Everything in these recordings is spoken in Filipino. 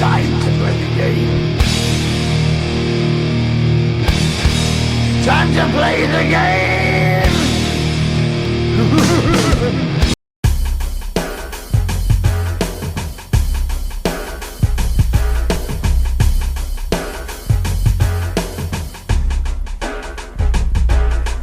Time to play the game. Time to play the game.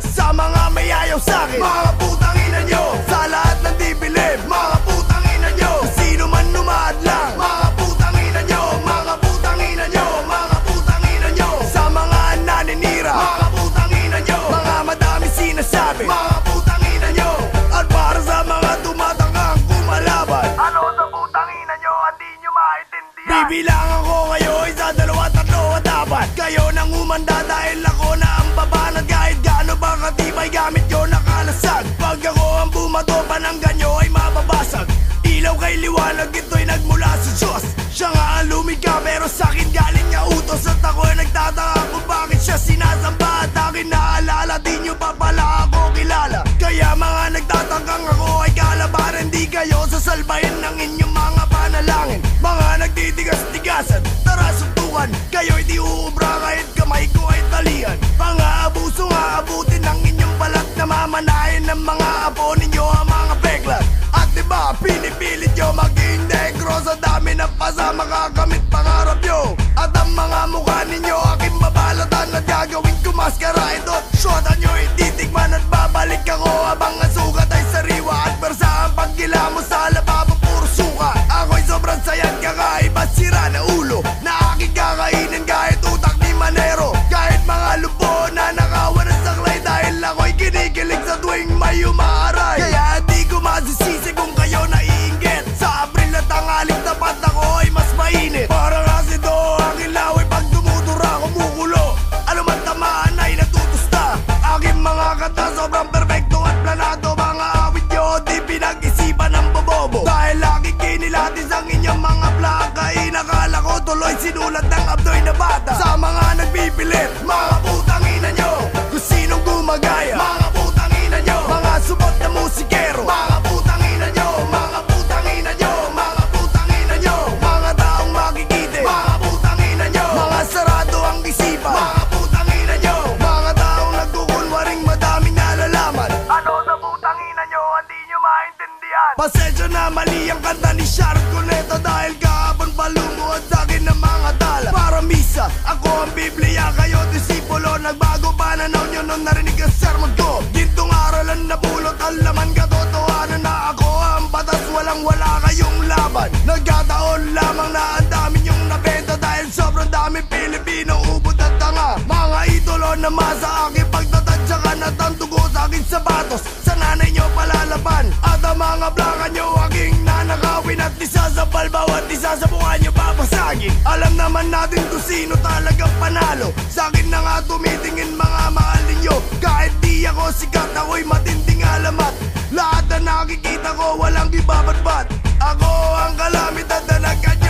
Sa mga may ayaw sa'kin, mga putang ina nyo. Sa lahat ng di bilib, mga putang ina nyo. Sino man lumaad lang, mga putang ina nyo. Mga putang ina nyo, mga putang ina nyo. Sa mga naninira, mga putang ina nyo. Mga madami sinasabi, mga putang ina nyo. At para sa mga tumatangkang kumalaban, ano sa putang ina nyo, hindi nyo maintindihan. Bibilangan ko kayo, isa, dalawa, tatlo at apat. Kayo nang umanda dahil ako na ang babanat. Kahit gaano ba katibay gamit ko nakalasag. Pag ako ang bumato, pananggan nyo ay mababasag. Ilaw kay liwanag, ito'y nagmula sa Diyos. Siya nga ang lumikha pero sa'kin galing niya utos. At ako'y nagtataka kung bakit siya sinasamba. At akin naalala, di nyo pa pala ako kilala. Kaya mga nagtatakang ako ay kalabaran. Di kayo sasalbahin ng inyong mga panalangin. Mga nagtitigas-tigasan, tara suntukan. Kayo'y di uubra kahit kamay ko ay talian. Mga abuso nga abutin ng inyong balat. Namamanahin ng mga apo ninyo ang mga peklat. At diba pinipilit nyo maging negro. Sa dami ng pasama kakamit pangarap nyo. At ang mga mukha ninyo aking babalatan. At gagawin ko maskara ito. Shotan nyo ititikman at babalik ako. Habang ang sugat ay sariwa. At persa ang pagkila mo sa lababo puro suka. Ako'y sobrang sayang kakaiba sira na ulo. Na aking kakainin kahit utak ni Manero. Kahit mga lubo na nakawan ng saklay. Dahil ako'y kinikilig sa tuwing may umaaray. Kaya di ko masisisi kung kayo naiinggit. Sa Abril at tangaling tapat ako ay mas mainit. Para kasi to aking laway pag dumudura kumukulo. Ano man tamaan ay natutusta. Aking mga kanta sobrang perfecto at planado. Mga awit nyo di pinag-isipan ng bobobo. Dahil aking kinilatis ang inyong mga plaka. Inakala ko tuloy sinulat ng abdoy na bata. Sa mga nagbibilit, mga putang ina nyo. Kung sinong gumagaya, mga putang ina nyo. Mga subot na musikero, mga putang ina nyo. Mga putang ina nyo, mga putang ina nyo. Mga taong makikite, mga putang ina nyo. Mga sarado ang isipan, mga putang ina nyo. Mga taong nagkukunwaring madaming nalalaman. Ano sa putang ina nyo, hindi nyo maintindihan. Pasensya na mali ang kanta ni Sharon Cuneta. Dahil kahapon palumuod sa'kin ng mga tala. Para misa, ako ang Biblia, kayo disipulo. Nagbago pananaw nyo nung narinig ang sermon ko. Gintong aralan na pulot ang laman, katotohanan na ako ang batas. Walang wala kayong laban. Nagkataon lamang na ang dami nyong nabenta. Dahil sobrang dami Pilipino, ubod at tanga. Mga idolo na masa aking pagtatadyakan. At ang dugo sa aking sapatos, sa nanay nyo palalaban. At ang mga blaka nyo aking nanakawin. At isa sa balbaw at isa sa mukha nyo babasagin. Alam naman natin kung sino talagang panalo. Sa akin na nga tumitingin mga mahal ninyo. Kahit di ako sikat, ako'y matinding alamat. Lahat na nakikita ko walang ibabatbat. Ako ang kalamidad na nagkanya.